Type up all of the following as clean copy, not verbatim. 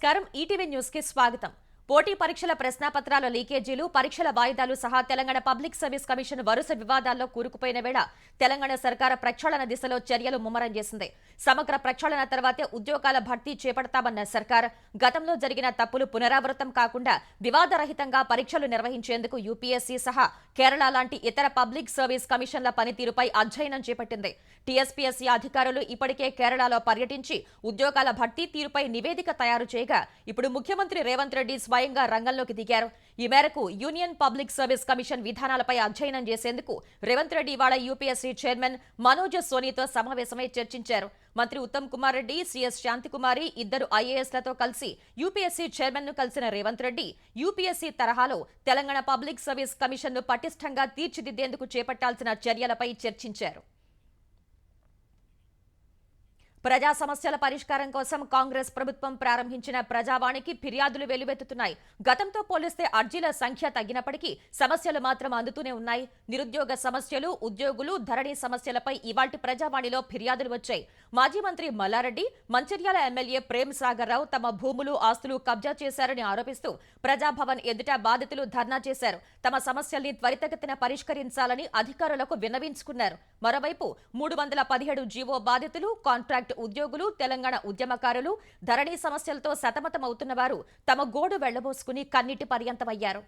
నమస్కారం ETV news కి స్వాగతం. పోటీ పరీక్షల ప్రశ్నాపత్రాల లీకేజీలు, పరీక్షల వాయిదాలు సహా తెలంగాణ పబ్లిక్ సర్వీస్ కమిషన్ వరుస వివాదాల్లో కూరుకుపోయిన వేళ తెలంగాణ సర్కార్ ప్రక్షాళన దిశలో చర్యలు ముమ్మరం చేసింది. సమగ్ర ప్రక్షాళన తర్వాతే ఉద్యోగాల భర్తీ చేపడతామన్న సర్కార్ గతంలో జరిగిన తప్పులు పునరావృతం కాకుండా వివాదరహితంగా పరీక్షలు నిర్వహించేందుకు యూపీఎస్సీ సహా కేరళ లాంటి ఇతర పబ్లిక్ సర్వీస్ కమిషన్ల పనితీరుపై అధ్యయనం చేపట్టింది. టీఎస్పీఎస్సీ అధికారులు ఇప్పటికే కేరళలో పర్యటించి ఉద్యోగాల భర్తీ తీరుపై నివేదిక తయారు చేయగా ఇప్పుడు ముఖ్యమంత్రి రేవంత్ రెడ్డి స్వయంగా రంగంలోకి దిగారు. ఈ మేరకు యూనియన్ పబ్లిక్ సర్వీస్ కమిషన్ విధానాలపై అధ్యయనం చేసేందుకు రేవంత్ రెడ్డి ఇవాళ యూపీఎస్సీ చైర్మన్ మనోజ్ సోనీతో సమావేశమై చర్చించారు. మంత్రి ఉత్తమ్ కుమార్ రెడ్డి, సీఎస్ శాంతికుమారి ఇద్దరు ఐఏఎస్లతో కలిసి యూపీఎస్సీ చైర్మన్ ను కలిసిన రేవంత్ రెడ్డి యూపీఎస్సీ తరహాలో తెలంగాణ పబ్లిక్ సర్వీస్ కమిషన్ ను పటిష్టంగా తీర్చిదిద్దేందుకు చేపట్టాల్సిన చర్యలపై చర్చించారు. ప్రజా సమస్యల పరిష్కారం కోసం కాంగ్రెస్ ప్రభుత్వం ప్రారంభించిన ప్రజావాణికి ఫిర్యాదులు వెల్లువెత్తుతున్నాయి. గతంతో పోలిస్తే అర్జీల సంఖ్య తగ్గినప్పటికీ సమస్యలు మాత్రం అందుతూనే ఉన్నాయి. నిరుద్యోగ సమస్యలు, ఉద్యోగులు, ధరణి సమస్యలపై ఇవాల్టి ప్రజావాణిలో ఫిర్యాదులు వచ్చాయి. మాజీ మంత్రి మల్లారెడ్డి, మంచిర్యాల ఎమ్మెల్యే ప్రేమ్ సాగర్ రావు తమ భూములు, ఆస్తులు కబ్జా చేశారని ఆరోపిస్తూ ప్రజాభవన్ ఎదుట బాధితులు ధర్నా చేశారు. తమ సమస్యల్ని త్వరితగతిన పరిష్కరించాలని అధికారులకు విన్నవించుకున్నారు. మరోవైపు 317 జీవో బాధితులు, కాంట్రాక్ట్ ఉద్యోగులు, తెలంగాణ ఉద్యమకారులు, ధరణి సమస్యలతో సతమతమవుతున్న వారు తమ గోడు వెళ్లబోసుకుని కన్నీటి పర్యంతమయ్యారు.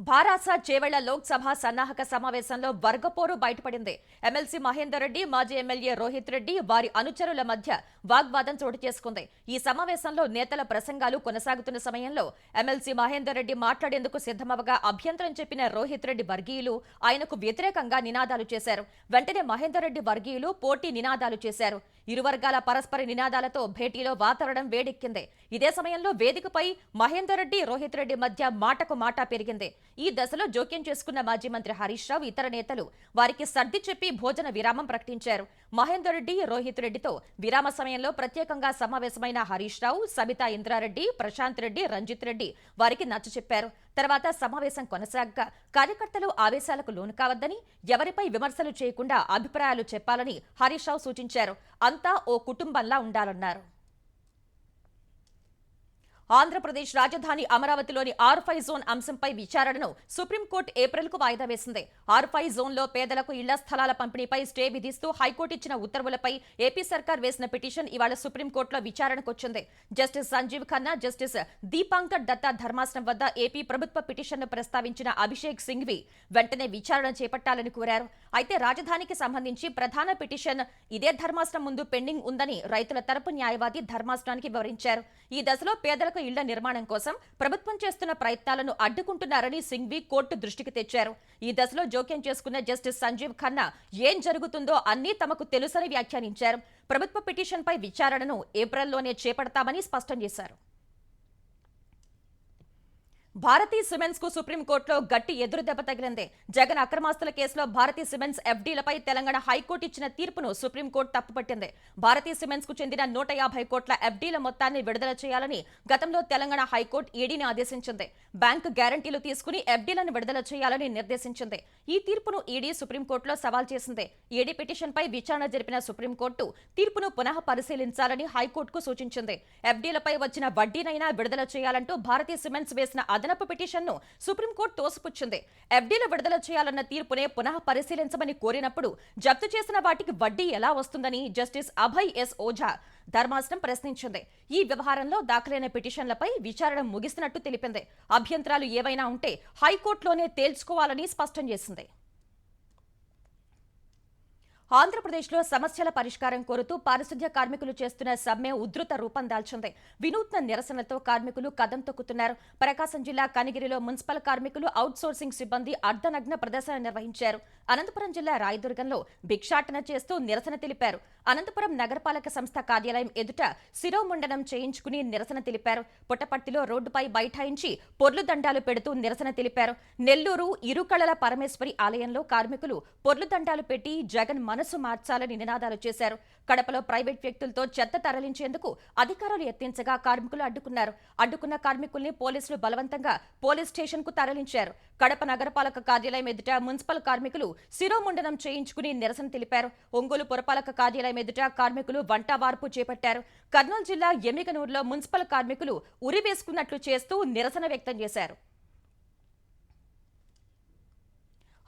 భారాస చేవెళ్ల లోక్సభ సన్నాహక సమావేశంలో వర్గపోరు బయటపడింది. ఎమ్మెల్సీ మహేందర్ రెడ్డి, మాజీ ఎమ్మెల్యే రోహిత్ రెడ్డి, వారి అనుచరుల మధ్య వాగ్వాదం చోటు చేసుకుంది. ఈ సమావేశంలో నేతల ప్రసంగాలు కొనసాగుతున్న సమయంలో ఎమ్మెల్సీ మహేందర్ రెడ్డి మాట్లాడేందుకు సిద్ధమవగా అభ్యంతరం చెప్పిన రోహిత్ రెడ్డి వర్గీయులు ఆయనకు వ్యతిరేకంగా నినాదాలు చేశారు. వెంటనే మహేందర్ రెడ్డి వర్గీయులు పోటీ నినాదాలు చేశారు. ఇరు వర్గాల పరస్పర నినాదాలతో భేటీలో వాతావరణం వేడెక్కింది. ఇదే సమయంలో వేదికపై మహేందర్ రెడ్డి, రోహిత్ రెడ్డి మధ్య మాటకు మాట పెరిగింది. ఈ దశలో జోక్యం చేసుకున్న మాజీ మంత్రి హరీష్ రావు, ఇతర నేతలు వారికి సర్ది చెప్పి భోజన విరామం ప్రకటించారు. మహేందర్ రెడ్డి, రోహిత్ రెడ్డితో విరామ సమయంలో ప్రత్యేకంగా సమావేశమైన హరీష్ రావు, సబితా ఇంద్రారెడ్డి, ప్రశాంత్ రెడ్డి, రంజిత్ రెడ్డి వారికి నచ్చచెప్పారు. తర్వాత సమావేశం కొనసాగగా కార్యకర్తలు ఆవేశాలకు లోను కావద్దని, ఎవరిపై విమర్శలు చేయకుండా అభిప్రాయాలు చెప్పాలని హరీష్ రావు సూచించారు. అంతా ఓ కుటుంబంలా ఉండాలన్నారు. ఆంధ్రప్రదేశ్ రాజధాని అమరావతిలోని R5 జోన్ అంశంపై విచారణను సుప్రీంకోర్టు ఏప్రిల్కు వాయిదా వేసింది. R5 జోన్లో పేదలకు ఇళ్ల స్థలాల పంపిణీపై స్టే విధిస్తూ హైకోర్టు ఇచ్చిన ఉత్తర్వులపై ఏపీ సర్కార్ వేసిన పిటిషన్ ఇవాళ సుప్రీంకోర్టులో విచారణకు వచ్చింది. జస్టిస్ సంజీవ్ ఖన్నా, జస్టిస్ దీపాంకర్ దత్తా ధర్మాసనం వద్ద ఏపీ ప్రభుత్వ పిటిషన్ను ప్రస్తావించిన అభిషేక్ సింఘ్వి వెంటనే విచారణ చేపట్టాలని కోరారు. అయితే రాజధానికి సంబంధించి ప్రధాన పిటిషన్ ఇదే ధర్మాసనం ముందు పెండింగ్ ఉందని రైతుల తరపు న్యాయవాది ధర్మాసనానికి వివరించారు. ఈ దశలో పేదలకు ఇళ్ల నిర్మాణం కోసం ప్రభుత్వం చేస్తున్న ప్రయత్నాలను అడ్డుకుంటున్నారని సింఘ్వి కోర్టు దృష్టికి తెచ్చారు. ఈ దశలో జోక్యం చేసుకున్న జస్టిస్ సంజీవ్ ఖన్నా ఏం జరుగుతుందో అన్నీ తమకు తెలుసని వ్యాఖ్యానించారు. ప్రభుత్వ పిటిషన్పై విచారణను ఏప్రిల్లోనే చేపడతామని స్పష్టం చేశారు. భారతీ సిమెంట్స్ కు సుప్రీంకోర్టులో గట్టి ఎదురుదెబ్బ తగిలింది. జగన్ అక్రమాస్తుల కేసులో భారతీ సిమెంట్స్ ఎఫ్డీలపై తెలంగాణ హైకోర్టు ఇచ్చిన తీర్పును సుప్రీంకోర్టు తప్పుపట్టింది. భారతీ సిమెంట్స్ కు చెందిన 150 కోట్ల ఎఫ్డీల మొత్తాన్ని విడుదల చేయాలని గతంలో తెలంగాణ హైకోర్టు ఈడీని ఆదేశించింది. బ్యాంకు గ్యారంటీలు తీసుకుని ఎఫ్డీలను విడుదల చేయాలని నిర్దేశించింది. ఈ తీర్పును ఈడీ సుప్రీంకోర్టులో సవాల్ చేసింది. ఈడీ పిటిషన్పై విచారణ జరిపిన సుప్రీంకోర్టు తీర్పును పునః పరిశీలించాలని హైకోర్టుకు సూచించింది. ఎఫ్డీలపై వచ్చిన వడ్డీనైనా విడుదల చేయాలంటూ భారతీ సిమెంట్స్ వేసిన అదనపు పిటిషన్ను సుప్రీంకోర్టు తోసిపుచ్చింది. ఎఫ్డీలు విడుదల చేయాలన్న తీర్పునే పునః పరిశీలించమని కోరినప్పుడు జప్తు చేసిన వాటికి వడ్డీ ఎలా వస్తుందని జస్టిస్ అభయ్ ఎస్ ఓఝా ధర్మాసనం ప్రశ్నించింది. ఈ వ్యవహారంలో దాఖలైన పిటిషన్లపై విచారణ ముగిసినట్టు తెలిపింది. అభ్యంతరాలు ఏవైనా ఉంటే హైకోర్టులోనే తేల్చుకోవాలని స్పష్టం చేసింది. ఆంధ్రప్రదేశ్లో సమస్యల పరిష్కారం కోరుతూ పారిశుధ్య కార్మికులు చేస్తున్న సమ్మె ఉధృత రూపం దాల్చింది. వినూత్న నిరసనలతో కార్మికులు కదం తొక్కుతున్నారు. ప్రకాశం జిల్లా కనిగిరిలో మున్సిపల్ కార్మికులు అవుట్సోర్సింగ్ సిబ్బంది అర్ధనగ్న ప్రదర్శన నిర్వహించారు. అనంతపురం జిల్లా రాయదుర్గంలో భిక్షాటన చేస్తూ నిరసన తెలిపారు. అనంతపురం నగరపాలక సంస్థ కార్యాలయం ఎదుట శిరోముండనం చేయించుకుని నిరసన తెలిపారు. పుట్టపర్తిలో రోడ్డుపై బైఠాయించి పొర్లు దండాలు పెడుతూ నిరసన తెలిపారు. నెల్లూరు ఇరుకళల పరమేశ్వరి ఆలయంలో కార్మికులు పొర్లు దండాలు పెట్టి జగన్ మనసు మార్చాలని నినాదాలు చేశారు. కడపలో ప్రైవేట్ వ్యక్తులతో చెత్త తరలించేందుకు అధికారులు యత్నించగా కార్మికులు అడ్డుకున్న కార్మికుల్ని పోలీసులు బలవంతంగా పోలీస్ స్టేషన్ కు తరలించారు. కడప నగరపాలక కార్యాలయం ఎదుట మున్సిపల్ కార్మికులు శిరోముండనం చేయించుకుని నిరసన తెలిపారు. ఒంగోలు పురపాలక కార్యాలయం ఎదుట కార్మికులు వంటవార్పు చేపట్టారు. కర్నూలు జిల్లా ఎమ్మిగనూరులో మున్సిపల్ కార్మికులు ఉరి వేసుకున్నట్లు చేస్తూ నిరసన వ్యక్తం చేశారు.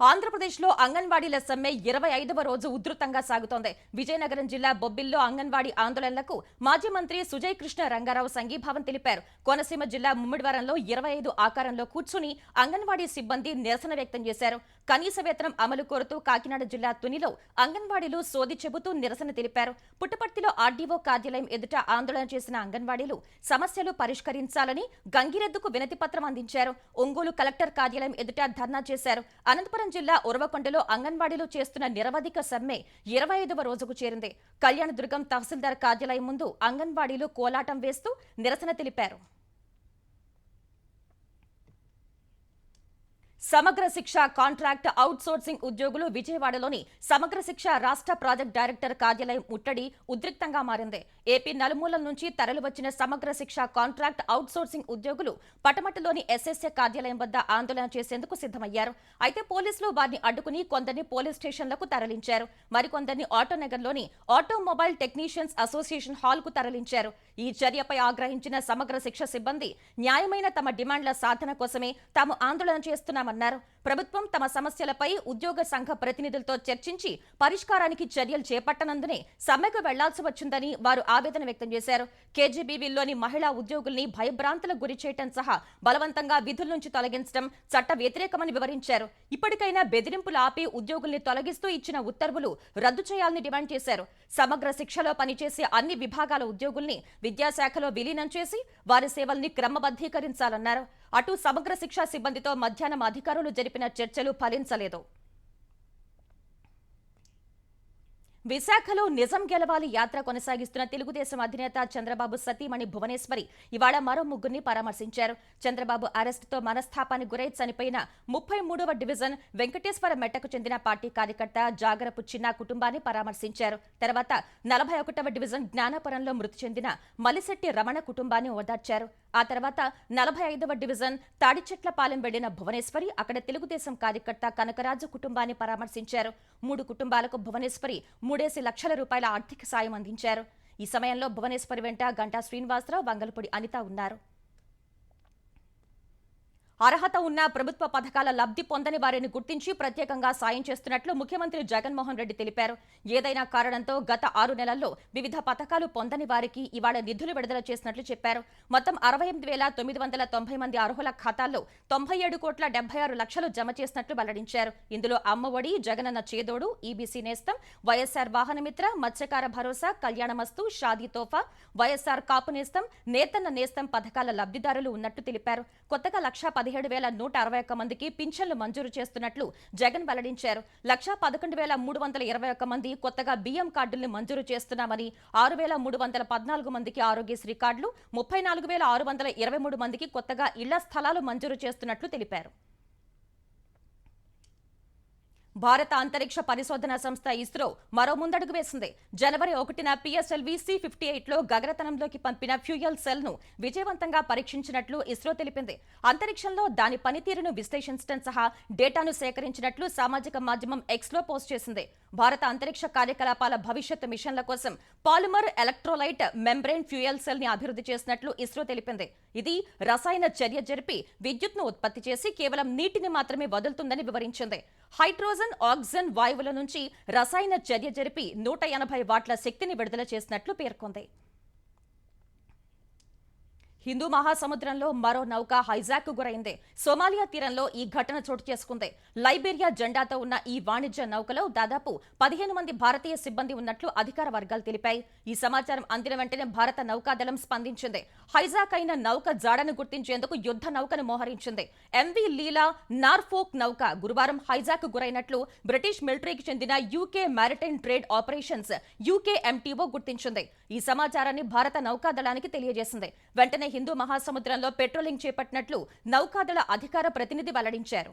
ఆంధ్రప్రదేశ్లో అంగన్వాడీల సమ్మె 25వ రోజు ఉధృతంగా సాగుతోంది. విజయనగరం జిల్లా బొబ్బిల్లో అంగన్వాడీ ఆందోళనలకు మాజీ మంత్రి సుజయ్ కృష్ణ రంగారావు సంఘీభావం తెలిపారు. కోనసీమ జిల్లా ముమ్మిడివరంలో 25 ఆకారంలో కూర్చుని అంగన్వాడీ సిబ్బంది నిరసన వ్యక్తం చేశారు. కనీస వేతనం అమలు కోరుతూ కాకినాడ జిల్లా తునిలో అంగన్వాడీలు సోది చెబుతూ నిరసన తెలిపారు. పుట్టపర్తిలో ఆర్డీఓ కార్యాలయం ఎదుట ఆందోళన చేసిన అంగన్వాడీలు సమస్యలు పరిష్కరించాలని గంగిరెద్దుకు వినతి పత్రం అందించారు. ఒంగోలు కలెక్టర్ కార్యాలయం ఎదుట ధర్నా చేశారు. అనంతపురం జిల్లా ఉరవకొండలో అంగన్వాడీలు చేస్తున్న నిరవధిక సమ్మె 25వ రోజుకు చేరింది. కళ్యాణదుర్గం తహసీల్దార్ కార్యాలయం ముందు అంగన్వాడీలు కోలాటం వేస్తూ నిరసన తెలిపారు. సమగ్ర శిక్ష కాంట్రాక్ట్ అవుట్ సోర్సింగ్ ఉద్యోగులు విజయవాడలోని సమగ్ర శిక్ష రాష్ట్ర ప్రాజెక్ట్ డైరెక్టర్ కార్యాలయం ముట్టడి ఉద్రిక్తంగా మారింది. ఏపీ నలుమూలల నుంచి తరలివచ్చిన సమగ్ర శిక్ష కాంట్రాక్ట్ అవుట్ సోర్సింగ్ ఉద్యోగులు పటమటలోని ఎస్ఎస్ఏ కార్యాలయం వద్ద ఆందోళన చేసేందుకు సిద్ధమయ్యారు. అయితే పోలీసులు వారిని అడ్డుకుని కొందరిని పోలీస్ స్టేషన్లకు తరలించారు. మరికొందరిని ఆటోనగర్లోని ఆటోమొబైల్ టెక్నీషియన్స్ అసోసియేషన్ హాల్ కు తరలించారు. ఈ చర్యపై ఆగ్రహించిన సమగ్ర శిక్ష సిబ్బంది న్యాయమైన తమ డిమాండ్ల సాధన కోసమే తాము ఆందోళన చేస్తున్నామన్నారు. ప్రభుత్వం తమ సమస్యలపై ఉద్యోగ సంఘ ప్రతినిధులతో చర్చించి పరిష్కారానికి చర్యలు చేపట్టనందునే సమ్మెకు వెళ్లాల్సి వచ్చిందని వారు ఆవేదన వ్యక్తం చేశారు. కేజీబీవీలోని మహిళా ఉద్యోగుల్ని భయభ్రాంతులకు గురి చేయడం సహా బలవంతంగా విధుల నుంచి తొలగించడం చట్ట వ్యతిరేకమని వివరించారు. ఇప్పటికైనా బెదిరింపులు ఆపి ఉద్యోగుల్ని తొలగిస్తూ ఇచ్చిన ఉత్తర్వులు రద్దు చేయాలని డిమాండ్ చేశారు. సమగ్ర శిక్షలో పనిచేసే అన్ని విభాగాల ఉద్యోగుల్ని విద్యాశాఖలో విలీనం చేసి వారి సేవల్ని క్రమబద్ధీకరించాలన్నారు. అటు సమగ్ర శిక్షా సిబ్బందితో మధ్యాహ్నం అధికారులు జరిపిన చర్చలు ఫలించలేదు. విశాఖలో నిజం గెలవాలి యాత్ర కొనసాగిస్తున్న తెలుగుదేశం అధినేత చంద్రబాబు సతీమణి భువనేశ్వరి ఇవాళ మరో ముగ్గురిని పరామర్శించారు. చంద్రబాబు అరెస్టుతో మనస్తాపానికి గురై చనిపోయిన 33వ డివిజన్ వెంకటేశ్వర మెట్టకు చెందిన పార్టీ కార్యకర్త జాగరపు చిన్న కుటుంబాన్ని పరామర్శించారు. తర్వాత 41వ డివిజన్ జ్ఞానపురంలో మృతి చెందిన మలిశెట్టి రమణ కుటుంబాన్ని ఓదార్చారు. ఆ తర్వాత 45వ డివిజన్ తాడిచెట్లపాలెం వెళ్లిన భువనేశ్వరి అక్కడ తెలుగుదేశం కార్యకర్త కనకరాజు కుటుంబాన్ని పరామర్శించారు. 3 కుటుంబాలకు భువనేశ్వరి 3 లక్షల రూపాయల ఆర్థిక సాయం అందించారు. ఈ సమయంలో భువనేశ్వరి వెంట గంటా శ్రీనివాసరావు, వంగలపూడి అనిత ఉన్నారు. అర్హత ఉన్న ప్రభుత్వ పథకాల లబ్ధి పొందని వారిని గుర్తించి ప్రత్యేకంగా సాయం చేస్తున్నట్లు ముఖ్యమంత్రి జగన్మోహన్ రెడ్డి తెలిపారు. ఏదైనా కారణంతో గత 6 నెలల్లో వివిధ పథకాలు పొందని వారికి ఇవాళ నిధులు విడుదల చేసినట్లు చెప్పారు. మొత్తం 68,990 మంది అర్హుల ఖాతాల్లో 97,76,00,000 జమ చేసినట్లు వెల్లడించారు. ఇందులో అమ్మఒడి, జగనన్న చేదోడు, ఈబీసీ నేస్తం, వైఎస్ఆర్ వాహనమిత్ర, మత్స్యకార భరోసా, కళ్యాణమస్తు, షాదీ తోఫా, వైఎస్ఆర్ కాపు నేస్తం, నేతన్న నేస్తం పథకాల లబ్ధిదారులు ఉన్నట్టు తెలిపారు. కొత్తగా 1,17,161 మందికి పింఛన్లు మంజూరు చేస్తున్నట్లు జగన్ వెల్లడించారు. 1,11,321 మంది కొత్తగా బియ్యం కార్డుల్ని మంజూరు చేస్తున్నామని, 6,314 మందికి ఆరోగ్యశ్రీ కార్డులు, 34,623 మందికి కొత్తగా ఇళ్ల స్థలాలు మంజూరు చేస్తున్నట్లు తెలిపారు. భారత అంతరిక్ష పరిశోధన సంస్థ ఇస్రో మరో ముందడుగు వేసింది. జనవరి 1న పిఎస్ఎల్వి C-58లో గగనతలంలోకి పంపిన ఫ్యూయల్ సెల్ ను విజయవంతంగా పరీక్షించినట్లు ఇస్రో తెలిపింది. అంతరిక్షంలో దాని పనితీరును విశ్లేషించడం సహా డేటాను సేకరించినట్లు సామాజిక మాధ్యమం ఎక్స్లో పోస్ట్ చేసింది. భారత అంతరిక్ష కార్యకలాపాల భవిష్యత్ మిషన్ల కోసం polymer electrolyte membrane fuel cell ని అభివృద్ధి చేసినట్లు ఇస్రో తెలిపింది. ఇది రసాయన చర్య జరిపి విద్యుత్ను ఉత్పత్తి చేసి కేవలం నీటిని మాత్రమే వదులుతుందని వివరించింది. హైడ్రోజన్, ఆక్సిజన్ వాయువుల నుంచి రసాయన చర్య జరిపి 180 వాట్ల శక్తిని విడుదల చేసినట్లు పేర్కొంది. హిందూ మహాసముద్రంలో మరో నౌక హైజాక్ కు గురైంది. సోమాలియా తీరంలో ఈ ఘటన చోటు చేసుకుంది. లైబీరియా జెండాతో ఉన్న ఈ వాణిజ్య నౌకలో దాదాపు 15 మంది భారతీయ సిబ్బంది ఉన్నట్లు అధికార వర్గాలు తెలిపాయి. ఈ సమాచారం అందిన వెంటనే భారత నౌకాదళం స్పందించింది. హైజాక్ అయిన నౌక జాడను గుర్తించేందుకు యుద్ధ నౌకను మోహరించింది. ఎంవీ లీలా నార్ఫోక్ నౌక గురువారం హైజాక్ కు గురైనట్లు బ్రిటిష్ మిలిటరీకి చెందిన UK maritime trade operations UKMTO గుర్తించింది. ఈ సమాచారాన్ని భారత నౌకాదళానికి తెలియజేసింది. వెంటనే హిందూ మహాసముద్రంలో పెట్రోలింగ్ చేపట్టినట్లు నౌకాదళ అధికార ప్రతినిధి వెల్లడించారు.